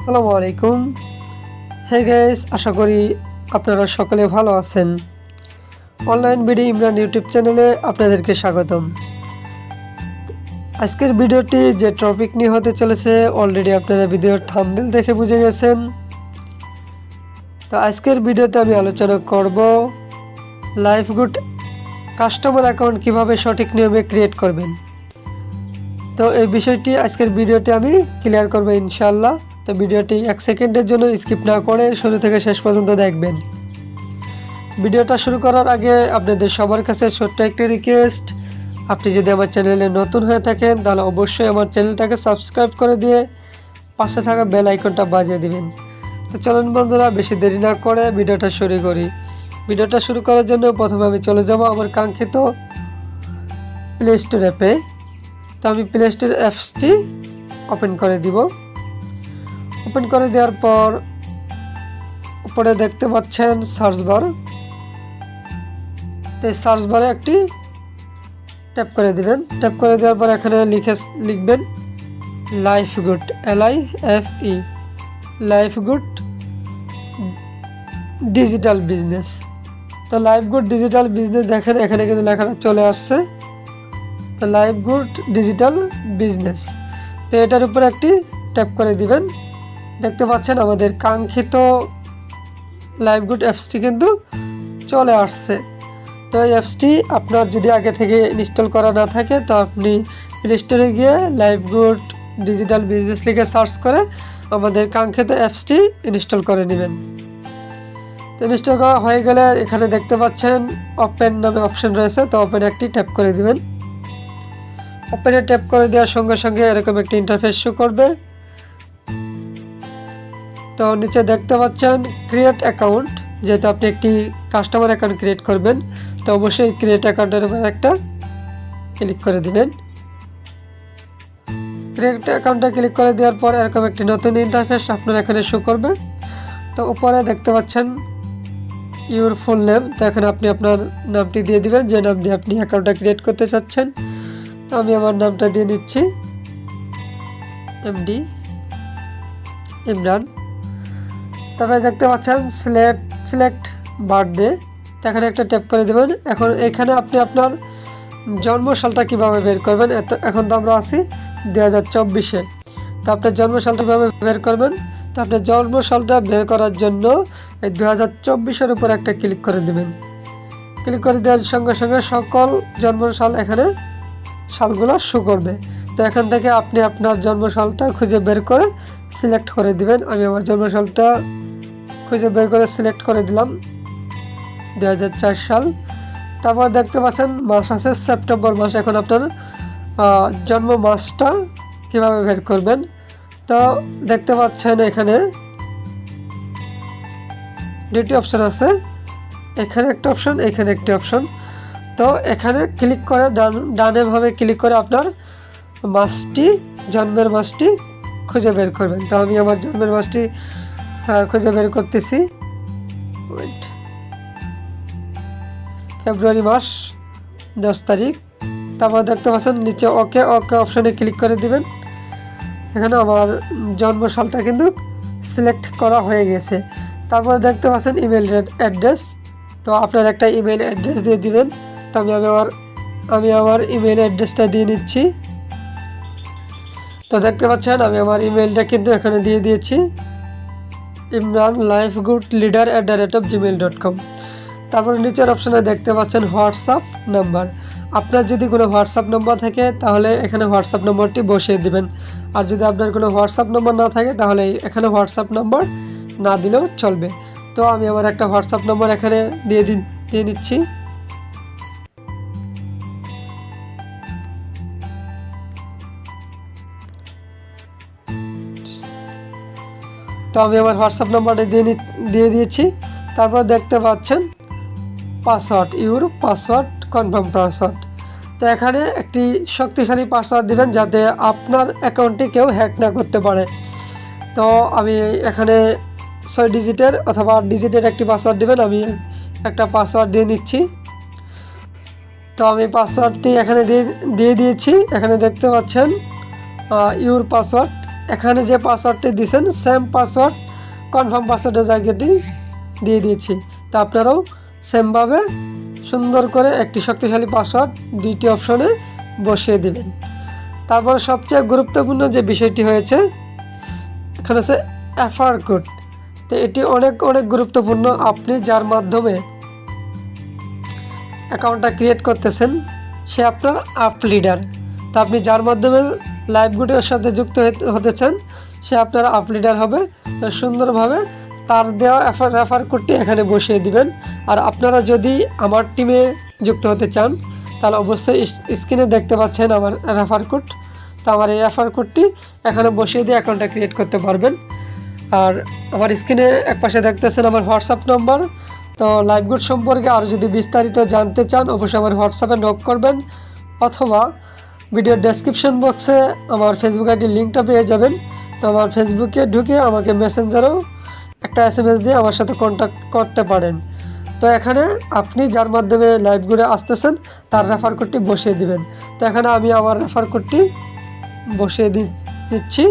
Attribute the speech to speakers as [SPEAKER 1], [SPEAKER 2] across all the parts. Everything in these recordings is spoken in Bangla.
[SPEAKER 1] আসসালামু আলাইকুম। হে গাইস, আশা করি আপনারা সকলে ভালো আছেন। অনলাইন বিডি ইমরান ইউটিউব চ্যানেলে আপনাদেরকে স্বাগতম। আজকের ভিডিওটি যে টপিক নিয়ে হতে চলেছে অলরেডি আপনারা ভিডিওর থাম্বনেল দেখে বুঝে গেছেন। তো আজকের ভিডিওতে আমি আলোচনা করব লাইফগুড কাস্টমার অ্যাকাউন্ট কিভাবে সঠিক নিয়মে ক্রিয়েট করবেন। তো এই বিষয়টি আজকের ভিডিওতে আমি ক্লিয়ার করব ইনশাআল্লাহ। তো ভিডিওটি 1 সেকেন্ডের জন্য স্কিপ না করে শুরু থেকে শেষ পর্যন্ত দেখবেন। ভিডিওটা শুরু করার আগে আপনাদের সবার কাছে ছোট্ট একটি রিকোয়েস্ট, আপনি যদি আমার চ্যানেলে নতুন হয়ে থাকেন তাহলে অবশ্যই আমার চ্যানেলটাকে সাবস্ক্রাইব করে দিয়ে পাশে থাকা বেল আইকনটা বাজিয়ে দিবেন। তো চলুন বন্ধুরা, বেশি দেরি না করে ভিডিওটা শুরু করি। ভিডিওটা শুরু করার জন্য প্রথমে আমি চলে যাব আমার কাঙ্ক্ষিত প্লে স্টোর অ্যাপে। তো আমি প্লে স্টোর অ্যাপসটি ওপেন করে দিব। ওপেন করে দেওয়ার পর উপরে দেখতে পাচ্ছেন সার্চ বার। তো এই সার্চ বারে একটি ট্যাপ করে দিবেন। ট্যাপ করে দেওয়ার পর এখানে লিখবেন Lifegood, LIFE, Lifegood digital business. তো লাইফগুড ডিজিটাল বিজনেস দেখেন এখানে কিন্তু লেখাটা চলে আসছে। তো লাইফগুড ডিজিটাল বিজনেস, তো এটার উপরে একটি ট্যাপ করে দিবেন। দেখতে পাচ্ছেন আমাদের কাঙ্ক্ষিত লাইফগুড অ্যাপসটি কিন্তু চলে আসছে। তো এই অ্যাপসটি আপনার যদি আগে থেকে ইনস্টল করা না থাকে তো আপনি প্লে স্টোরে গিয়ে লাইফগুড ডিজিটাল বিজনেস লিখে সার্চ করে আমাদের কাঙ্ক্ষিত অ্যাপসটি ইনস্টল করে নেবেন। তো ইনস্টল করা হয়ে গেলে এখানে দেখতে পাচ্ছেন ওপেন নামে অপশন রয়েছে। তো ওপেন একটি ট্যাপ করে দিবেন। ওপেনে ট্যাপ করে দেওয়ার সঙ্গে সঙ্গে এরকম একটি ইন্টারফেস শো করবে। তো নিচে দেখতে পাচ্ছেন ক্রিয়েট অ্যাকাউন্ট, যেহেতু আপনি একটি কাস্টমার অ্যাকাউন্ট ক্রিয়েট করবেন তো অবশ্যই ক্রিয়েট অ্যাকাউন্টের উপর একটা ক্লিক করে দিবেন। ক্রিয়েট অ্যাকাউন্টে ক্লিক করে দেওয়ার পর এরকম একটি নতুন ইন্টারফেস আপনার এখানে শো করবে। তো উপরে দেখতে পাচ্ছেন ইউর ফুল নেম। তো এখানে আপনি আপনার নামটি দিয়ে দিবেন, যে নাম দিয়ে আপনি অ্যাকাউন্টটা ক্রিয়েট করতে চাচ্ছেন। তো আমি আমার নামটা দিয়ে নিচ্ছি MD ইমরান। তারপরে দেখতে পাচ্ছেন সিলেক্ট বার্থডে, তো এখানে একটা ট্যাপ করে দেবেন। এখন এখানে আপনি আপনার জন্মসালটা কীভাবে বের করবেন। এখন তো আমরা আছি 2024-এ। তো আপনার জন্মসালটা কীভাবে বের করবেন, তো আপনার জন্মসালটা বের করার জন্য এই 2024-এর উপর একটা ক্লিক করে দেবেন। ক্লিক করে দেওয়ার সঙ্গে সঙ্গে সকল জন্মসাল এখানে সালগুলো শো করবে। তো এখান থেকে আপনি আপনার জন্মসালটা খুঁজে বের করে সিলেক্ট করে দিবেন। আমি আমার জন্মসালটা খুঁজে বের করে সিলেক্ট করে দিলাম 2004 সাল। তারপর দেখতে পাচ্ছেন মাস আছে সেপ্টেম্বর মাস। এখন আপনার জন্ম মাসটা কীভাবে বের করবেন, তো দেখতে পাচ্ছেন এখানে দুটি অপশান আছে, এখানে একটা অপশান, এখানে একটি অপশান। তো এখানে ক্লিক করে ডানেভাবে ক্লিক করে আপনার মাসটি, জন্মের মাসটি খুঁজে বের করবেন। তো আমি আমার জন্মের মাসটি খুঁজে বের করতেছি। ফেব্রুয়ারি মাস 10 তারিখ। তারপর দেখতে পাচ্ছেন নিচে ওকে অপশানে ক্লিক করে দিবেন। এখানে আমার জন্ম সালটা কিন্তু সিলেক্ট করা হয়ে গেছে। তারপর দেখতে পাচ্ছেন ইমেল অ্যাড্রেস। তো আপনার একটা ইমেল অ্যাড্রেস দিয়ে দিবেন। তো আমি আমার ইমেল অ্যাড্রেসটা দিয়ে নিচ্ছি। তো দেখতে পাচ্ছেন আমি আমার ইমেলটা কিন্তু এখানে দিয়ে দিয়েছি, imranlifegoodleader@gmail.com। তারপর নিচের অপশানে দেখতে পাচ্ছেন হোয়াটসঅ্যাপ নাম্বার। আপনার যদি কোনো হোয়াটসঅ্যাপ নাম্বার থাকে তাহলে এখানে হোয়াটসঅ্যাপ নম্বরটি বসিয়ে দিবেন। আর যদি আপনার কোনো হোয়াটসঅ্যাপ নাম্বার না থাকে তাহলে এখানে হোয়াটসঅ্যাপ নাম্বার না দিলেও চলবে। তো আমি আমার একটা হোয়াটসঅ্যাপ নাম্বার এখানে দিয়ে নিচ্ছি। তো আমি আমার হোয়াটসঅ্যাপ নাম্বারটা দিয়ে দিয়েছি। তারপর দেখতে পাচ্ছেন password, your password, confirm password. তো এখানে একটি শক্তিশালী পাসওয়ার্ড দিবেন যাতে আপনার অ্যাকাউন্টটি কেউ হ্যাক না করতে পারে। তো আমি এখানে 6 ডিজিটের অথবা 8 ডিজিটের একটি পাসওয়ার্ড দিবেন। আমি একটা পাসওয়ার্ড দিয়ে নিচ্ছি। তো আমি পাসওয়ার্ডটি এখানে দিয়ে দিয়েছি। এখানে দেখতে পাচ্ছেন ইউর পাসওয়ার্ড, এখানে যে পাসওয়ার্ডটি দিয়েছেন সেম পাসওয়ার্ড কনফার্ম পাসওয়ার্ডের জায়গাটি দিয়ে দিয়েছি। তো আপনারাও সেমভাবে সুন্দর করে একটি শক্তিশালী পাসওয়ার্ড দুইটি অপশনে বসিয়ে দেবেন। তারপর সবচেয়ে গুরুত্বপূর্ণ যে বিষয়টি হয়েছে এখানে হচ্ছে রেফার কোড। তো এটি অনেক গুরুত্বপূর্ণ। আপনি যার মাধ্যমে অ্যাকাউন্টটা ক্রিয়েট করতেছেন সে আপনার অ্যাপ লিডার। তো আপনি যার মাধ্যমে লাইভগুডের সাথে যুক্ত হতে চান সে আপনার অ্যাপ লিডার হবে। তো সুন্দরভাবে তার দেওয়া রেফার কোডটি এখানে বসিয়ে দিবেন। আর আপনারা যদি আমার টিমে যুক্ত হতে চান তাহলে অবশ্যই স্ক্রিনে দেখতে পাচ্ছেন আমার রেফার কোড। তো আমার এই রেফার কোডটি এখানে বসিয়ে দিয়ে অ্যাকাউন্টটা ক্রিয়েট করতে পারবেন। আর আমার স্ক্রিনে একপাশে দেখতেছেন আমার হোয়াটসঅ্যাপ নম্বর। তো লাইভগুড সম্পর্কে আরও যদি বিস্তারিত জানতে চান অবশ্যই আমার হোয়াটসঅ্যাপে নক করবেন, অথবা ভিডিওর ডেসক্রিপশন বক্সে আমার ফেসবুক আইডির লিঙ্কটা পেয়ে যাবেন। তো আমার ফেসবুকে ঢুকে আমাকে মেসেঞ্জারেও একটা SMS দিয়ে আমার সাথে কন্ট্যাক্ট করতে পারেন। তো এখানে আপনি যার মাধ্যমে লাইভগুডে আসতেছেন তার রেফার কোডটি বসিয়ে দিবেন। তো এখানে আমি আমার রেফার কোডটি বসিয়ে দিচ্ছি।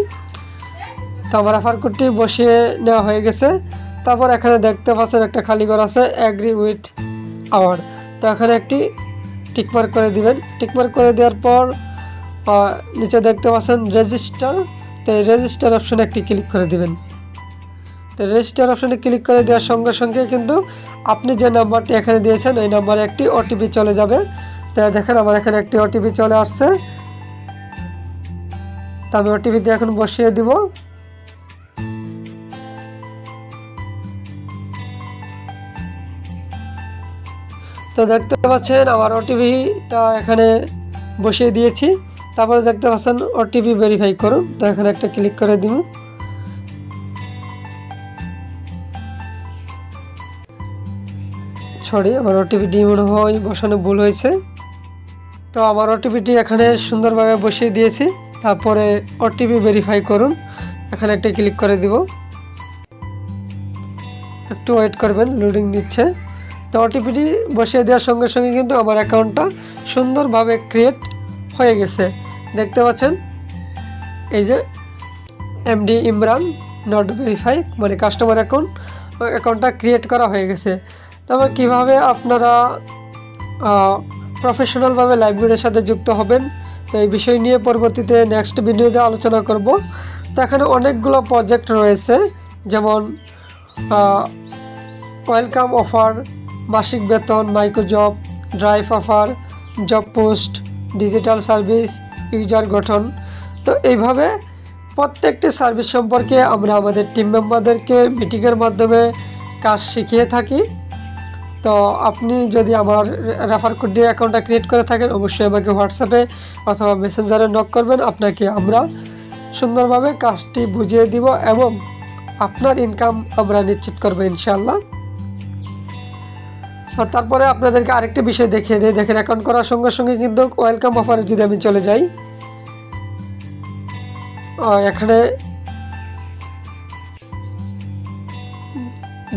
[SPEAKER 1] তো আমার রেফার কোডটি বসিয়ে নেওয়া হয়ে গেছে। তারপর এখানে দেখতে পাচ্ছেন একটা খালি ঘর আছে অ্যাগ্রি উইথ আওয়ার। তো এখানে একটি টিকমার্ক করে দিবেন। টিকমার্ক করে দেওয়ার পর নিচে দেখতে পাচ্ছেন রেজিস্টার। তো এই রেজিস্টার অপশানে একটি ক্লিক করে দিবেন। তো রেজিস্টার অপশানে ক্লিক করে দেওয়ার সঙ্গে সঙ্গে কিন্তু আপনি যে নাম্বারটি এখানে দিয়েছেন এই নাম্বারে একটি OTP চলে যাবে। তো দেখেন আমার এখানে একটি OTP চলে আসছে। তো আমি OTP দিয়ে এখন বসিয়ে দিব। তো দেখতে পাচ্ছেন আমার OTPটা এখানে বসিয়ে দিয়েছি। তারপরে দেখতে পাচ্ছেন OTP ভেরিফাই করুন। তো এখানে একটা ক্লিক করে দিব। সরি, আমার OTPটি মনে হয় বসানো ভুল হয়েছে। তো আমার OTPটি এখানে সুন্দরভাবে বসিয়ে দিয়েছি। তারপরে OTP ভেরিফাই করুন, এখানে একটা ক্লিক করে দিব। একটু ওয়েট করবেন, লোডিং নিচ্ছে। তো OTPটি বসিয়ে দেওয়ার সঙ্গে সঙ্গে কিন্তু আমার অ্যাকাউন্টটা সুন্দরভাবে ক্রিয়েট হয়ে গেছে। দেখতে পাচ্ছেন এই যে MD ইমরান নট ভেরিফাই, মানে কাস্টমার অ্যাকাউন্টটা ক্রিয়েট করা হয়ে গেছে। তারপর কীভাবে আপনারা প্রফেশনালভাবে লাইভগুডের সাথে যুক্ত হবেন, তো এই বিষয় নিয়ে পরবর্তীতে নেক্সট ভিডিওতে আলোচনা করব। তো এখানে অনেকগুলো প্রজেক্ট রয়েছে, যেমন ওয়েলকাম অফার, মাসিক বেতন, micro job, drive offer, job post, digital service, user গঠন। তো এইভাবে প্রত্যেকটি সার্ভিস সম্পর্কে আমরা আমাদের টিম মেম্বারদেরকে মিটিংয়ের মাধ্যমে কাজ শিখিয়ে থাকি। তো আপনি যদি আমার রেফার কোড দিয়ে অ্যাকাউন্টটা ক্রিয়েট করে থাকেন অবশ্যই আমাকে হোয়াটসঅ্যাপে অথবা মেসেঞ্জারে নক করবেন। আপনাকে আমরা সুন্দরভাবে কাজটি বুঝিয়ে দিব এবং আপনার ইনকাম আমরা নিশ্চিত করবো ইনশাআল্লাহ। আর তারপরে আপনাদেরকে আরেকটি বিষয় দেখিয়ে দিই। দেখেন, অ্যাকাউন্ট করার সঙ্গে সঙ্গে কিন্তু ওয়েলকাম অফারে যদি আমি চলে যাই, এখানে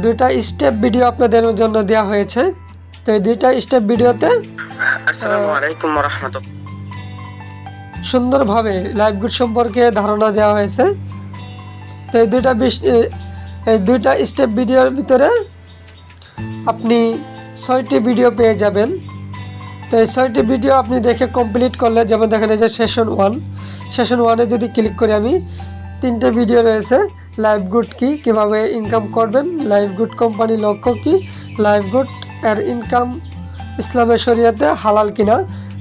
[SPEAKER 1] দুইটা স্টেপ ভিডিও আপনাদের জন্য দেওয়া হয়েছে। তো এই দুইটা স্টেপ ভিডিওতে
[SPEAKER 2] আসসালামু আলাইকুম ওয়া রাহমাতুল্লাহ
[SPEAKER 1] সুন্দরভাবে লাইভগুড সম্পর্কে ধারণা দেওয়া হয়েছে। তো এই দুইটা স্টেপ ভিডিওর ভিতরে আপনি 6টি ভিডিও পেয়ে যাবেন। তো এই 6টি ভিডিও আপনি দেখে কমপ্লিট করলে, যেমন দেখেন এই যে সেশন 1-এ যদি ক্লিক করি আমি, 3টে ভিডিও রয়েছে। লাইভগুড কীভাবে ইনকাম করবেন, লাইভগুড কোম্পানি লক্ষ্য কী, লাইভগুড এর ইনকাম ইসলামের শরিয়াতে হালাল কিনা।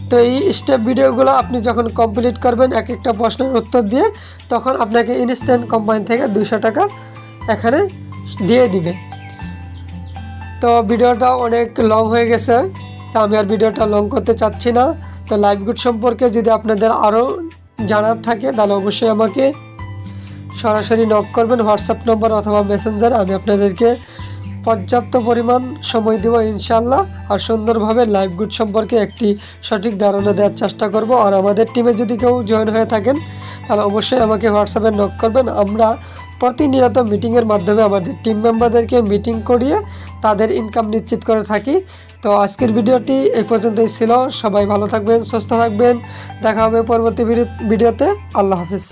[SPEAKER 1] তো এই স্টেপ ভিডিওগুলো আপনি যখন কমপ্লিট করবেন এক একটা প্রশ্নের উত্তর দিয়ে, তখন আপনাকে ইনস্ট্যান্ট কোম্পানি থেকে 200 টাকা এখানে দিয়ে দিবে। তো ভিডিওটা অনেক লং হয়ে গেছে, তো আমি আর ভিডিওটা লং করতে চাচ্ছি না। তো লাইভগুড সম্পর্কে যদি আপনাদের আরও জানার থাকে তাহলে অবশ্যই আমাকে সরাসরি নক করবেন হোয়াটসঅ্যাপ নম্বর অথবা মেসেঞ্জার। আমি আপনাদেরকে পর্যাপ্ত পরিমাণ সময় দেব ইনশাআল্লাহ, আর সুন্দরভাবে লাইভগুড সম্পর্কে একটি সঠিক ধারণা দেওয়ার চেষ্টা করব। আর আমাদের টিমে যদি কেউ জয়েন হয়ে থাকেন তাহলে অবশ্যই আমাকে হোয়াটসঅ্যাপে নক করবেন। আমরা প্রতিনিয়ত মিটিংয়ের মাধ্যমে আমাদের টিম মেম্বারদেরকে মিটিং করিয়ে তাদের ইনকাম নিশ্চিত করে থাকি। তো আজকের ভিডিওটি এই পর্যন্তই ছিল। সবাই ভালো থাকবেন, সুস্থ থাকবেন। দেখা হবে পরবর্তী ভিডিওতে। আল্লাহ হাফিজ।